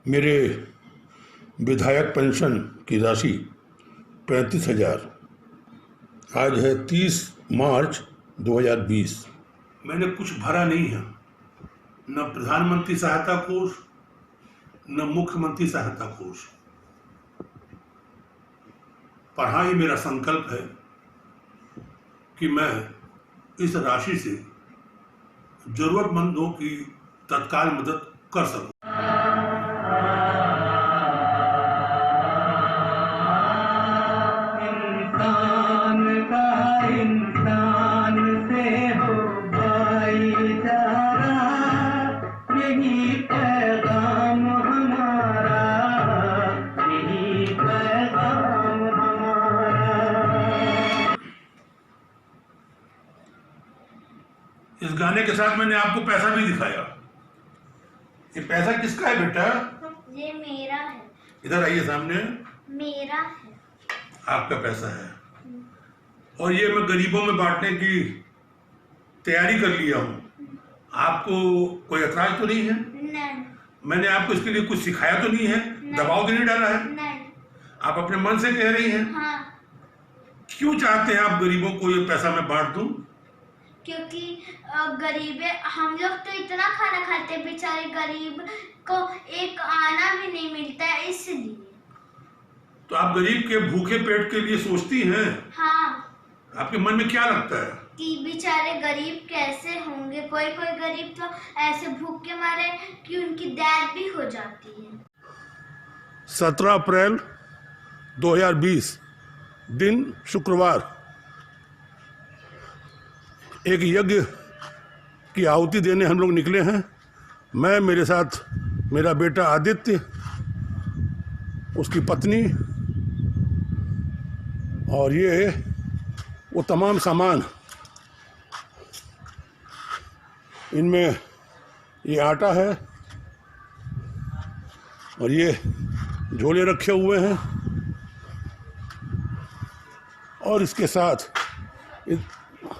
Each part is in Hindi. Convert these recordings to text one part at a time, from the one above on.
मेरे विधायक पेंशन की राशि 35,000। आज है 30 मार्च 2020। मैंने कुछ भरा नहीं है, न प्रधानमंत्री सहायता कोष न मुख्यमंत्री सहायता कोष। पढ़ा ही मेरा संकल्प है कि मैं इस राशि से जरूरतमंदों की तत्काल मदद कर सकूं। इंसान से हो भाईचारा, यही पैगाम हमारा, यही पैगाम हमारा। इस गाने के साथ मैंने आपको पैसा भी दिखाया। ये पैसा किसका है बेटा? ये मेरा है। इधर आइए सामने। मेरा है। आपका पैसा है और ये मैं गरीबों में बांटने की तैयारी कर लिया हूँ। आपको कोई एतराज तो नहीं है? नहीं। मैंने आपको इसके लिए कुछ सिखाया तो नहीं है? दबाव तो नहीं डाला है? नहीं। आप अपने मन से कह रही हैं? हाँ। क्यों चाहते हैं आप गरीबों को ये पैसा मैं बांट दूं? क्योंकि गरीब हम लोग तो इतना खाना खाते हैं, बेचारे गरीब को एक आना भी नहीं मिलता है, इसलिए। तो आप गरीब के भूखे पेट के लिए सोचती हैं? हाँ। आपके मन में क्या लगता है कि बेचारे गरीब कैसे होंगे? कोई कोई गरीब तो ऐसे भूख के मारे कि उनकी डेथ भी हो जाती है। 17 अप्रैल 2020 दिन शुक्रवार, एक यज्ञ की आहुति देने हम लोग निकले हैं। मैं, मेरे साथ मेरा बेटा आदित्य, उसकी पत्नी और ये वो तमाम सामान। इनमें ये आटा है और ये झोले रखे हुए हैं और इसके साथ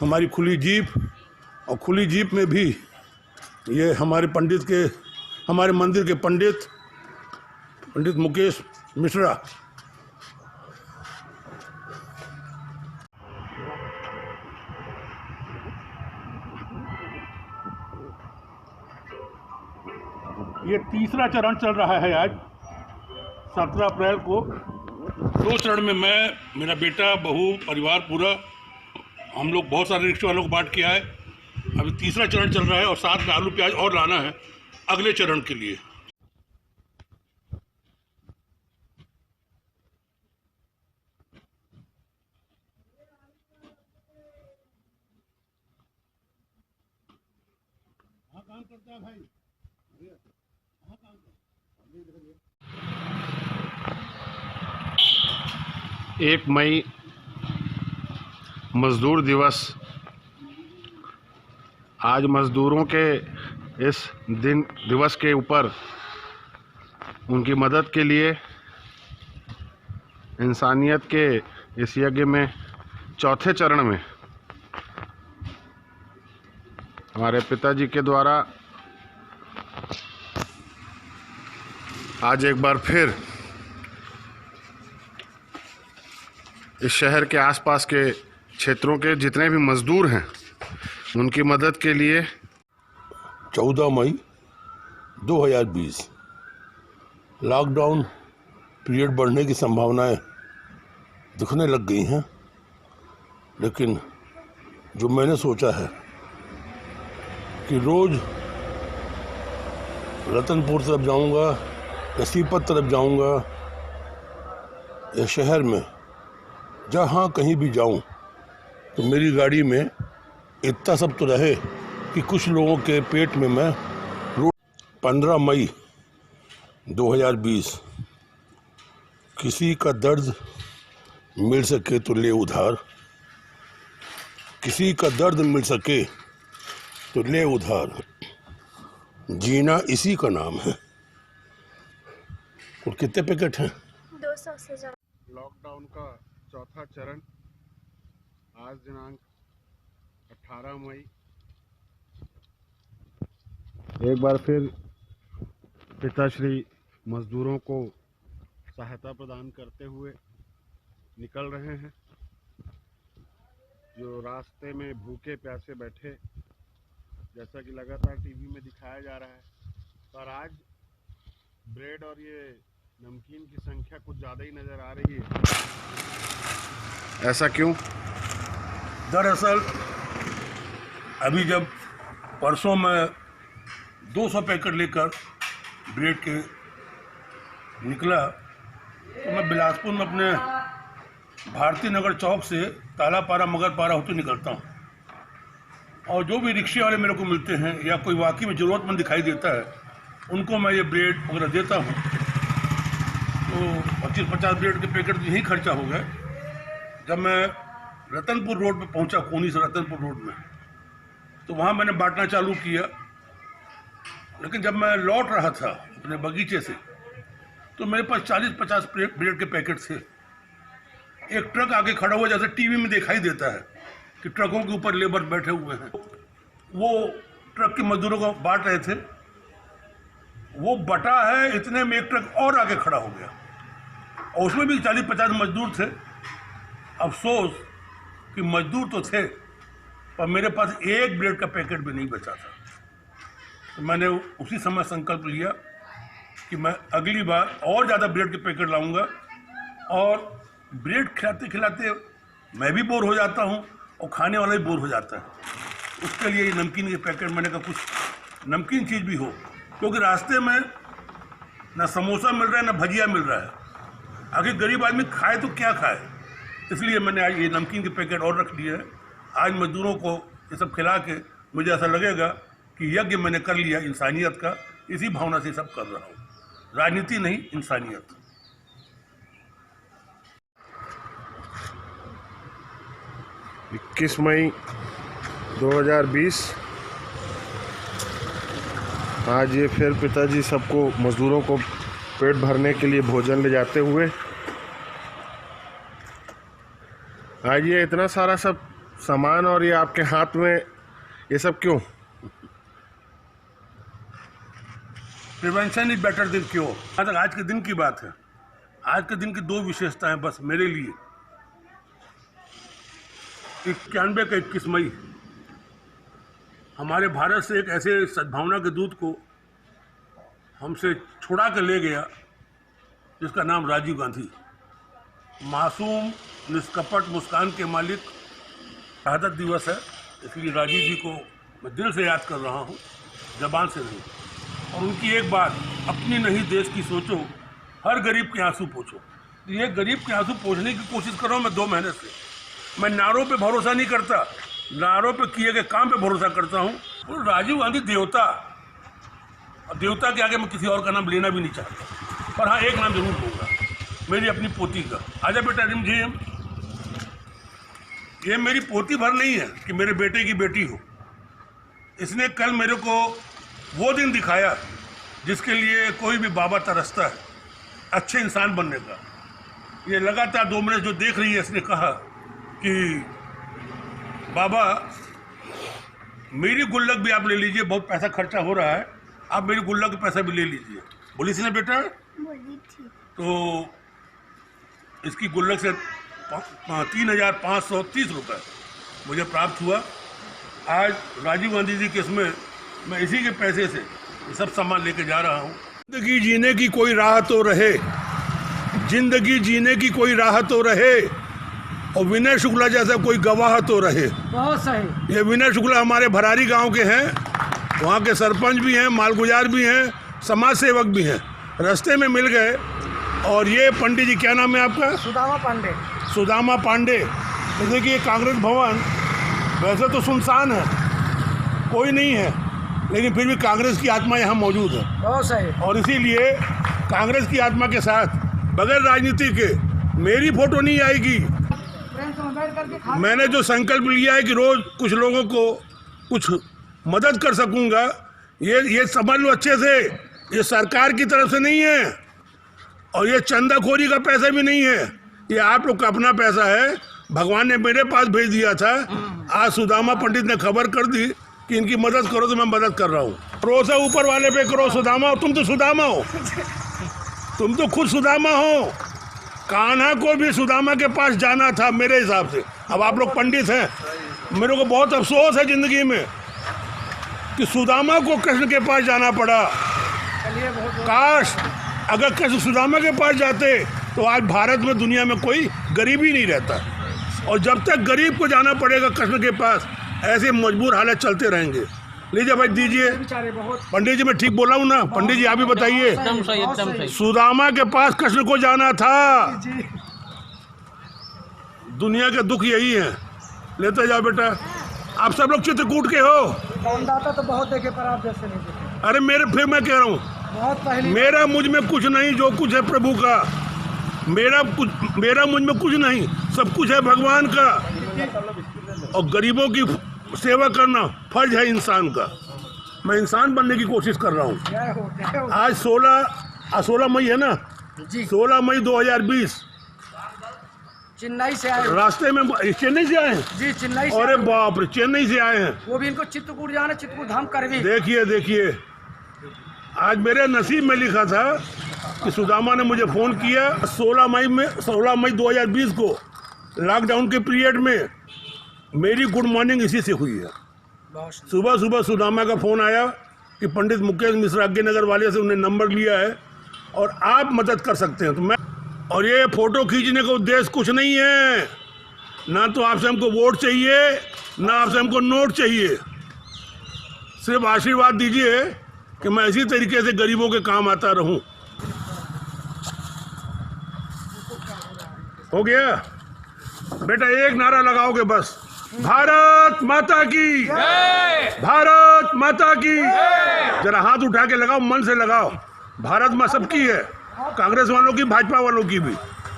हमारी खुली जीप, और खुली जीप में भी ये हमारे मंदिर के पंडित मुकेश मिश्रा। ये तीसरा चरण चल रहा है आज 17 अप्रैल को। 2 चरण में मैं, मेरा बेटा, बहू, परिवार पूरा, हम लोग बहुत सारे रिक्शे वालों को बांट के आए। अभी तीसरा चरण चल रहा है और साथ में आलू प्याज और लाना है अगले चरण के लिए। काम करता है भाई। 1 मई मज़दूर दिवस। आज मज़दूरों के इस दिवस के ऊपर उनकी मदद के लिए इंसानियत के इस यज्ञ में चौथे चरण में हमारे पिताजी के द्वारा आज एक बार फिर इस शहर के आसपास के क्षेत्रों के जितने भी मज़दूर हैं उनकी मदद के लिए 14 मई 2020 लॉकडाउन पीरियड बढ़ने की संभावनाएं दिखने लग गई हैं, लेकिन जो मैंने सोचा है कि रोज़ रतनपुर तरफ जाऊंगा या सीपत तरफ जाऊंगा या शहर में जहाँ कहीं भी जाऊं तो मेरी गाड़ी में इतना सब तो रहे कि कुछ लोगों के पेट में मैं 15 मई 2020 किसी का दर्द मिल सके तो ले उधार, किसी का दर्द मिल सके तो ले उधार, जीना इसी का नाम है। और कितने पैकेट हैं? 200 से ज्यादा। लॉकडाउन का चौथा चरण आज दिनांक 18 मई। एक बार फिर पिताश्री मजदूरों को सहायता प्रदान करते हुए निकल रहे हैं, जो रास्ते में भूखे प्यासे बैठे, जैसा कि लगातार टीवी में दिखाया जा रहा है। पर आज ब्रेड और ये नमकीन की संख्या कुछ ज़्यादा ही नज़र आ रही है। ऐसा क्यों? दरअसल अभी जब परसों मैं 200 पैकेट लेकर ब्रेड के निकला तो मैं बिलासपुर में अपने भारतीय नगर चौक से तालापारा मगरपारा होते निकलता हूँ, और जो भी रिक्शे वाले मेरे को मिलते हैं या कोई वाकई में ज़रूरतमंद दिखाई देता है उनको मैं ये ब्रेड वगैरह देता हूँ। तो 25-50 ब्रेड के पैकेट तो यही खर्चा हो गया। जब मैं रतनपुर रोड पे पहुँचा, कोनी से रतनपुर रोड में, तो वहाँ मैंने बांटना चालू किया। लेकिन जब मैं लौट रहा था अपने बगीचे से तो मेरे पास 40-50 ब्रेड के पैकेट थे। एक ट्रक आके खड़ा हुआ, जैसे टीवी में दिखाई देता है कि ट्रकों के ऊपर लेबर बैठे हुए हैं, वो ट्रक के मजदूरों को बांट रहे थे। वो बटा है, इतने में एक ट्रक और आके खड़ा हो गया और उसमें भी 40-50 मजदूर थे। अफसोस कि मजदूर तो थे पर मेरे पास एक ब्रेड का पैकेट भी नहीं बचा था। तो मैंने उसी समय संकल्प लिया कि मैं अगली बार और ज़्यादा ब्रेड के पैकेट लाऊंगा। और ब्रेड खिलाते खिलाते मैं भी बोर हो जाता हूँ और खाने वाला भी बोर हो जाता है। उसके लिए ये नमकीन के पैकेट, मैंने कहा कुछ नमकीन चीज़ भी हो, क्योंकि रास्ते में ना समोसा मिल रहा है ना भजिया मिल रहा है। आखिर गरीब आदमी खाए तो क्या खाए, इसलिए मैंने आज ये नमकीन के पैकेट और रख लिए हैं। आज मजदूरों को ये सब खिला के मुझे ऐसा लगेगा कि यज्ञ मैंने कर लिया इंसानियत का। इसी भावना से सब कर रहा हूँ, राजनीति नहीं, इंसानियत। 21 मई 2020 आज ये फिर पिताजी सबको, मजदूरों को पेट भरने के लिए भोजन ले जाते हुए। आज ये इतना सारा सब सामान और ये आपके हाथ में, ये सब क्यों? Prevention is better than cure. आज के दिन की बात है। आज के दिन की 2 विशेषताएं बस मेरे लिए। 91 का 21 मई हमारे भारत से एक ऐसे सद्भावना के दूत को हमसे छुड़ा के ले गया जिसका नाम राजीव गांधी। मासूम निष्कपट मुस्कान के मालिक शहादत दिवस है, इसलिए राजीव जी को मैं दिल से याद कर रहा हूँ, जबान से नहीं। और उनकी एक बात, अपनी नहीं देश की सोचो, हर गरीब के आंसू पोंछो। ये गरीब के आंसू पोंछने की कोशिश कर रहा हूँ मैं 2 महीने से। मैं नारों पे भरोसा नहीं करता, नारों पे किए गए काम पे भरोसा करता हूँ। और राजीव गांधी देवता, और देवता के आगे मैं किसी और का नाम लेना भी नहीं चाहता। पर हाँ, एक नाम जरूर लूँगा, मेरी अपनी पोती का। आजा बेटा रिम जी, ये मेरी पोती भर नहीं है कि मेरे बेटे की बेटी हो। इसने कल मेरे को वो दिन दिखाया जिसके लिए कोई भी बाबा तरसता है, अच्छे इंसान बनने का। ये लगातार 2 महीने जो देख रही है, इसने कहा कि बाबा मेरी गुल्लक भी आप ले लीजिए, बहुत पैसा खर्चा हो रहा है, आप मेरी गुल्लक का पैसा भी ले लीजिए। बोली इसने बेटा? बोली थी। तो इसकी गुल्लक से 3,530 रुपये मुझे प्राप्त हुआ। आज राजीव गांधी जी के इसमें मैं इसी के पैसे से ये सब सामान लेके जा रहा हूँ। जिंदगी जीने की कोई राह तो रहे, जिंदगी जीने की कोई राह तो रहे, और विनय शुक्ला जैसा कोई गवाह तो रहे। बहुत सही। ये विनय शुक्ला हमारे भरारी गांव के हैं, वहाँ के सरपंच भी हैं, मालगुजार भी हैं, समाज सेवक भी हैं। रास्ते में मिल गए। और ये पंडित जी, क्या नाम है आपका? सुदामा पांडे। सुदामा पांडे। तो देखिए, कांग्रेस भवन वैसे तो सुनसान है, कोई नहीं है, लेकिन फिर भी कांग्रेस की आत्मा यहाँ मौजूद है। बहुत सही। और इसीलिए कांग्रेस की आत्मा के साथ बगैर राजनीति के मेरी फोटो नहीं आएगी। मैंने जो संकल्प लिया है कि रोज कुछ लोगों को कुछ मदद कर सकूंगा, ये समझ लो अच्छे से, ये सरकार की तरफ से नहीं है और ये चंदाखोरी का पैसा भी नहीं है, ये आप लोग का अपना पैसा है। भगवान ने मेरे पास भेज दिया था। आज सुदामा पंडित ने खबर कर दी कि इनकी मदद करो, तो मैं मदद कर रहा हूँ। भरोसा ऊपर वाले पे करो सुदामा, तुम तो सुदामा हो। तुम तो खुद सुदामा हो। कान्हा को भी सुदामा के पास जाना था मेरे हिसाब से। अब आप लोग पंडित हैं, मेरे को बहुत अफसोस है जिंदगी में कि सुदामा को कृष्ण के पास जाना पड़ा। काश अगर कृष्ण सुदामा के पास जाते तो आज भारत में, दुनिया में कोई गरीब ही नहीं रहता। और जब तक गरीब को जाना पड़ेगा कृष्ण के पास, ऐसे मजबूर हालत चलते रहेंगे। लीजिए भाई, दीजिए। पंडित जी मैं ठीक बोला हूँ ना? पंडित जी आप भी बताइए। एकदम सही, एकदम सही। सुदामा के पास कृष्ण को जाना था। दुनिया के दुख यही है। लेते जाओ बेटा। आप सब लोग चित्रकूट के हो? दाता तो बहुत देखे पर आप जैसे नहीं देखे। अरे फिर मैं कह रहा हूँ, बहुत पहले मेरा मुझ में कुछ नहीं, जो कुछ है प्रभु का। मेरा मुझ में कुछ नहीं, सब कुछ है भगवान का। और गरीबों की सेवा करना फर्ज है इंसान का। मैं इंसान बनने की कोशिश कर रहा हूँ। आज 16 मई है ना जी। 16 मई 2020। चेन्नई से आए। रास्ते में चेन्नई से आए हैं? जी चेन्नई से। अरे बाप रे, चेन्नई से आए हैं। वो भी इनको चित्रकूट जाना, चित्रकूट धाम करवी। देखिए आज मेरे नसीब में लिखा था कि सुदामा ने मुझे फ़ोन किया 16 मई 2020 को। लॉकडाउन के पीरियड में मेरी गुड मॉर्निंग इसी से हुई है। सुबह सुदामा का फ़ोन आया कि पंडित मुकेश मिश्रा आज्ञे नगर वाले से उन्हें नंबर लिया है और आप मदद कर सकते हैं। तो मैं, और ये फ़ोटो खींचने का उद्देश्य कुछ नहीं है, ना तो आपसे हमको वोट चाहिए, ना आपसे हमको नोट चाहिए। सिर्फ आशीर्वाद दीजिए कि मैं इसी तरीके से गरीबों के काम आता रहूं। हो गया बेटा? एक नारा लगाओगे बस। भारत माता की, भारत माता की। जरा हाथ उठा के लगाओ, मन से लगाओ। भारत माँ सबकी है, कांग्रेस वालों की, भाजपा वालों की भी,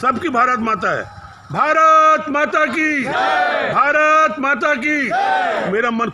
सबकी भारत माता है। भारत माता की, भारत माता की। मेरा मन